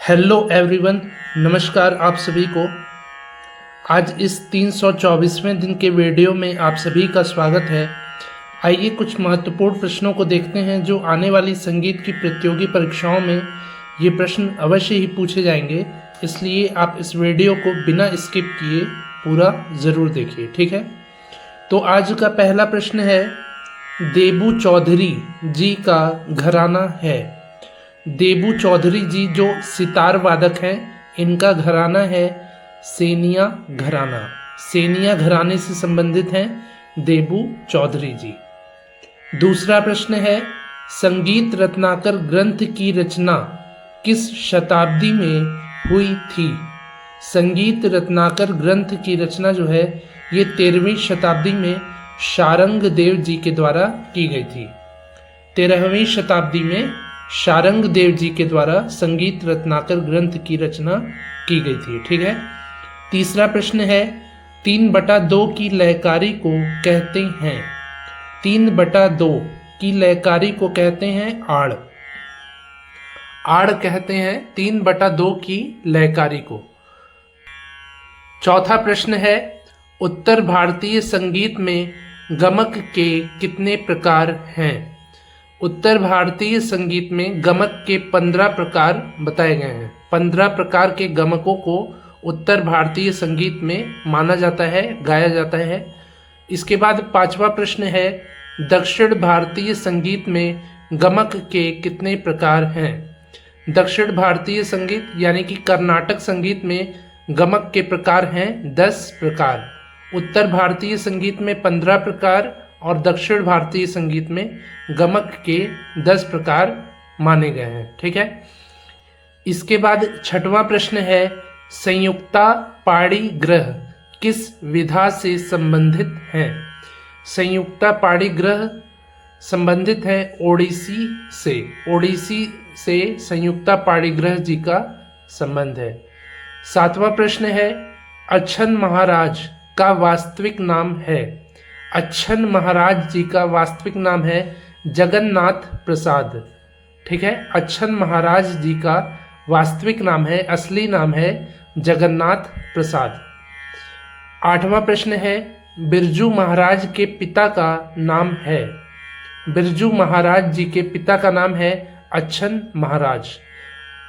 Hello everyone, नमस्कार आप सभी को। आज इस 324वें दिन के वीडियो में आप सभी का स्वागत है। आइए कुछ महत्वपूर्ण प्रश्नों को देखते हैं जो आने वाली संगीत की प्रतियोगी परीक्षाओं में ये प्रश्न अवश्य ही पूछे जाएंगे, इसलिए आप इस वीडियो को बिना स्किप किए पूरा ज़रूर देखिए, ठीक है। तो आज का पहला प्रश्न है, देबू चौधरी जी का घराना है। देबू चौधरी जी जो सितार वादक हैं, इनका घराना है सेनिया घराना। सेनिया घराने से संबंधित हैं देबू चौधरी जी। दूसरा प्रश्न है, संगीत रत्नाकर ग्रंथ की रचना किस शताब्दी में हुई थी। संगीत रत्नाकर ग्रंथ की रचना जो है ये 13वीं शताब्दी में शारंग देव जी के द्वारा की गई थी। 13वीं शताब्दी में शारंग देव जी के द्वारा संगीत रत्नाकर ग्रंथ की रचना की गई थी, ठीक है। तीसरा प्रश्न है, 3/2 की लयकारी को कहते हैं। 3/2 की लयकारी को कहते हैं आड़। आड़ कहते हैं 3/2 की लयकारी को। चौथा प्रश्न है, उत्तर भारतीय संगीत में गमक के कितने प्रकार हैं। उत्तर भारतीय संगीत में गमक के 15 प्रकार बताए गए हैं। 15 प्रकार के गमकों को उत्तर भारतीय संगीत में माना जाता है, गाया जाता है। इसके बाद पांचवा प्रश्न है, दक्षिण भारतीय संगीत में गमक के कितने प्रकार हैं। दक्षिण भारतीय संगीत यानी कि कर्नाटक संगीत में गमक के प्रकार हैं 10 प्रकार। उत्तर भारतीय संगीत में 15 प्रकार और दक्षिण भारतीय संगीत में गमक के 10 प्रकार माने गए हैं, ठीक है। इसके बाद छठवां प्रश्न है, संयुक्ता पाड़ी ग्रह किस विधा से संबंधित हैं। संयुक्ता पाड़ी ग्रह संबंधित है ओडिसी से। ओडिसी से संयुक्ता पाड़ी ग्रह जी का संबंध है। सातवां प्रश्न है, अच्छन महाराज का वास्तविक नाम है। अच्छन महाराज जी का वास्तविक नाम है जगन्नाथ प्रसाद, ठीक है। अच्छन महाराज जी का वास्तविक नाम है, असली नाम है जगन्नाथ प्रसाद। आठवां प्रश्न है, बिरजू महाराज के पिता का नाम है। बिरजू महाराज जी के पिता का नाम है अच्छन महाराज।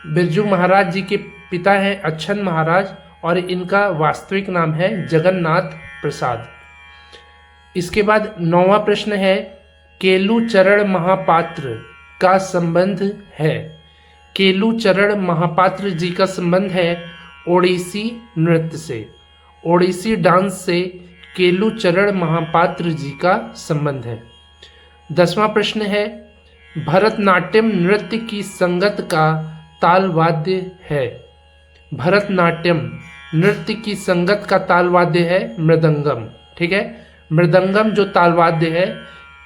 बिरजू महाराज जी के पिता हैं अच्छन महाराज और इनका वास्तविक नाम है जगन्नाथ प्रसाद। इसके बाद 9वां प्रश्न है, केलुचरण महापात्र का संबंध है। केलुचरण महापात्र जी का संबंध है ओडिसी नृत्य से। ओडिसी डांस से केलुचरण महापात्र जी का संबंध है। 10वां प्रश्न है, भरतनाट्यम नृत्य की संगत का ताल वाद्य है। भरतनाट्यम नृत्य की संगत का ताल वाद्य है मृदंगम, ठीक है। मृदंगम जो तालवाद्य है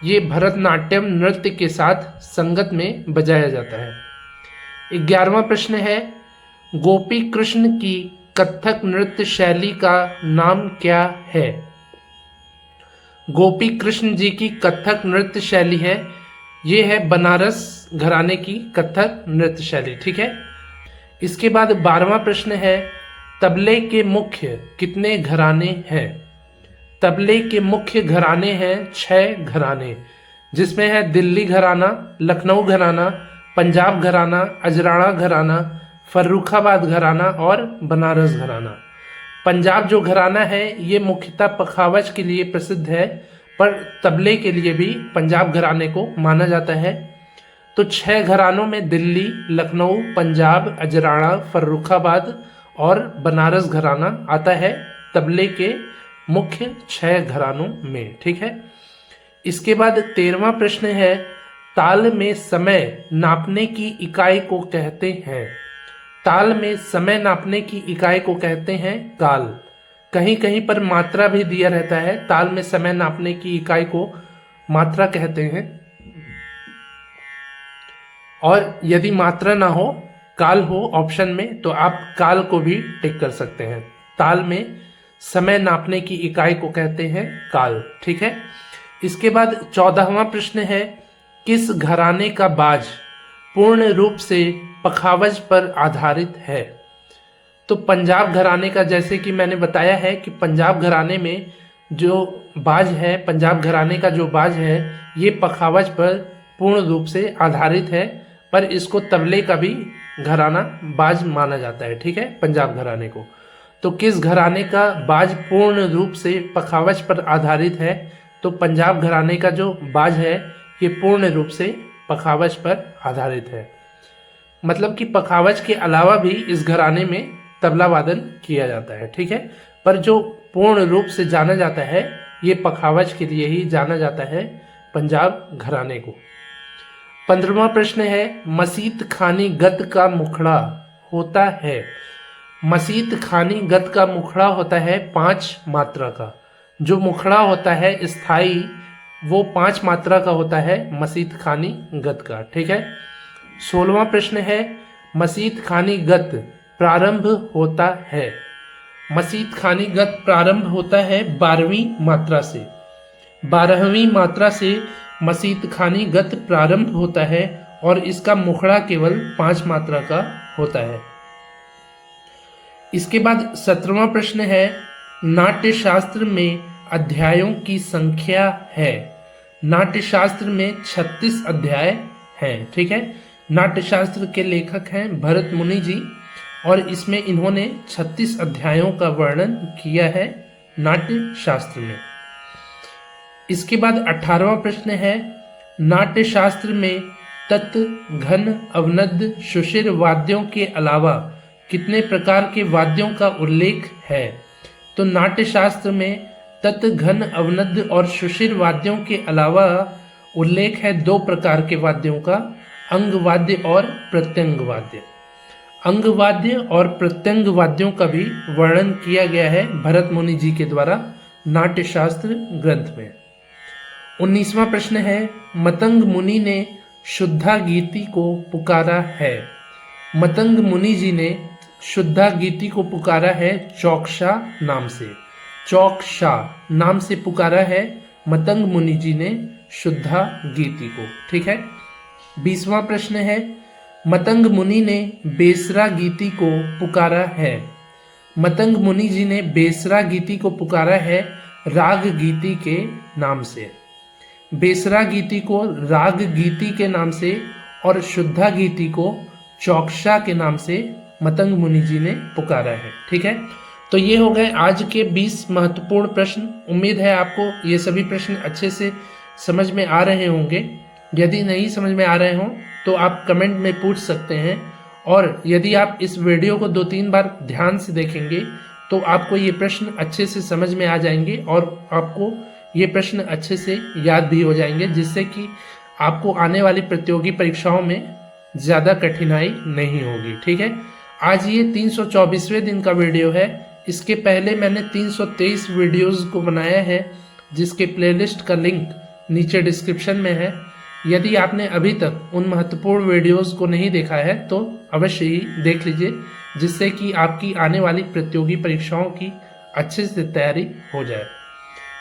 ये भरतनाट्यम नृत्य के साथ संगत में बजाया जाता है। 11वां प्रश्न है, गोपी कृष्ण की कथक नृत्य शैली का नाम क्या है। गोपी कृष्ण जी की कथक नृत्य शैली है, ये है बनारस घराने की कथक नृत्य शैली, ठीक है। इसके बाद 12वां प्रश्न है, तबले के मुख्य कितने घराने हैं। तबले के मुख्य घराने हैं 6 घराने, जिसमें है दिल्ली घराना, लखनऊ घराना, पंजाब घराना, अजराड़ा घराना, फर्रुखाबाद घराना और बनारस घराना। पंजाब जो घराना है ये मुख्यतः पखावज के लिए प्रसिद्ध है, पर तबले के लिए भी पंजाब घराने को माना जाता है। तो 6 घरानों में दिल्ली, लखनऊ, पंजाब, अजराड़ा, फर्रुखाबाद और बनारस घराना आता है तबले के मुख्य 6 घरानों में, ठीक है। इसके बाद 13वां प्रश्न है, ताल में समय नापने की इकाई को कहते हैं। ताल में समय नापने की इकाई को कहते हैं काल। कहीं कहीं पर मात्रा भी दिया रहता है, ताल में समय नापने की इकाई को मात्रा कहते हैं, और यदि मात्रा ना हो काल हो ऑप्शन में तो आप काल को भी टिक कर सकते हैं। ताल में समय नापने की इकाई को कहते हैं काल, ठीक है। इसके बाद 14वां प्रश्न है, किस घराने का बाज पूर्ण रूप से पखावज पर आधारित है? तो पंजाब घराने का, जैसे कि मैंने बताया है कि पंजाब घराने में जो बाज है, पंजाब घराने का जो बाज है ये पखावज पर पूर्ण रूप से आधारित है, पर इसको तबले का भी घराना बाज माना जाता है। ठीक है, पंजाब घराने को। तो किस घराने का बाज पूर्ण रूप से पखावज पर आधारित है? तो पंजाब घराने का जो बाज है ये पूर्ण रूप से पखावज पर आधारित है। मतलब कि पखावज के अलावा भी इस घराने में तबला वादन किया जाता है। ठीक है, पर जो पूर्ण रूप से जाना जाता है ये पखावज के लिए ही जाना जाता है, पंजाब घराने को। 15वां प्रश्न है, मसीत खानी गत का मुखड़ा होता है? मसीत खानी गत का मुखड़ा होता है 5 मात्रा का। जो मुखड़ा होता है स्थाई वो 5 मात्रा का होता है मसीत खानी गत का। ठीक है। 16वां प्रश्न है, मसीत खानी गत प्रारंभ होता है? मसीत खानी गत प्रारंभ होता है 12वीं मात्रा से। 12वीं मात्रा से मसीत खानी गत प्रारंभ होता है और इसका मुखड़ा केवल 5 मात्रा का होता है। इसके बाद 17वां प्रश्न है, नाट्य शास्त्र में अध्यायों की संख्या है? नाट्य शास्त्र में 36 अध्याय हैं। ठीक है, नाट्य शास्त्र के लेखक हैं भरत मुनि जी और इसमें इन्होंने 36 अध्यायों का वर्णन किया है नाट्य शास्त्र में। इसके बाद 18वां प्रश्न है, नाट्य शास्त्र में तत्, घन, अवनद, शुशिर वाद्यों के अलावा कितने प्रकार के वाद्यों का उल्लेख है? तो नाट्य शास्त्र में तत्, घन, अवनद और शुशिर वाद्यों के अलावा उल्लेख है 2 प्रकार के वाद्यों का, अंग वाद्य और प्रत्यंग वाद्य। अंग वाद्य और प्रत्यंग वाद्यों का भी वर्णन किया गया है भरत मुनि जी के द्वारा नाट्य शास्त्र ग्रंथ में। 19वां प्रश्न है, मतंग मुनि ने शुद्धा गीति को पुकारा है? मतंग मुनि जी ने शुद्धा गीति को पुकारा है चौकशा नाम से। चौकशा नाम से पुकारा है मतंग मुनि जी ने शुद्धा गीति को। ठीक है। 20वां प्रश्न है, मतंग मुनि ने बेसरा गीति को पुकारा है? मतंग मुनि जी ने बेसरा गीति को पुकारा है राग गीति के नाम से। बेसरा गीति को राग गीति के नाम से और शुद्धा गीति को चौकशा के नाम से मतंग मुनि जी ने पुकारा है। ठीक है, तो ये हो गए आज के 20 महत्वपूर्ण प्रश्न। उम्मीद है आपको ये सभी प्रश्न अच्छे से समझ में आ रहे होंगे। यदि नहीं समझ में आ रहे हों तो आप कमेंट में पूछ सकते हैं, और यदि आप इस वीडियो को 2-3 बार ध्यान से देखेंगे तो आपको ये प्रश्न अच्छे से समझ में आ जाएंगे और आपको ये प्रश्न अच्छे से याद भी हो जाएंगे, जिससे कि आपको आने वाली प्रतियोगी परीक्षाओं में ज़्यादा कठिनाई नहीं होगी। ठीक है, आज ये 324वें दिन का वीडियो है। इसके पहले मैंने 323 वीडियोस को बनाया है, जिसके प्लेलिस्ट का लिंक नीचे डिस्क्रिप्शन में है। यदि आपने अभी तक उन महत्वपूर्ण वीडियोस को नहीं देखा है तो अवश्य ही देख लीजिए, जिससे कि आपकी आने वाली प्रतियोगी परीक्षाओं की अच्छे से तैयारी हो जाए।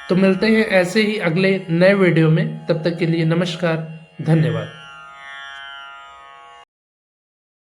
तो मिलते हैं ऐसे ही अगले नए वीडियो में, तब तक के लिए नमस्कार, धन्यवाद।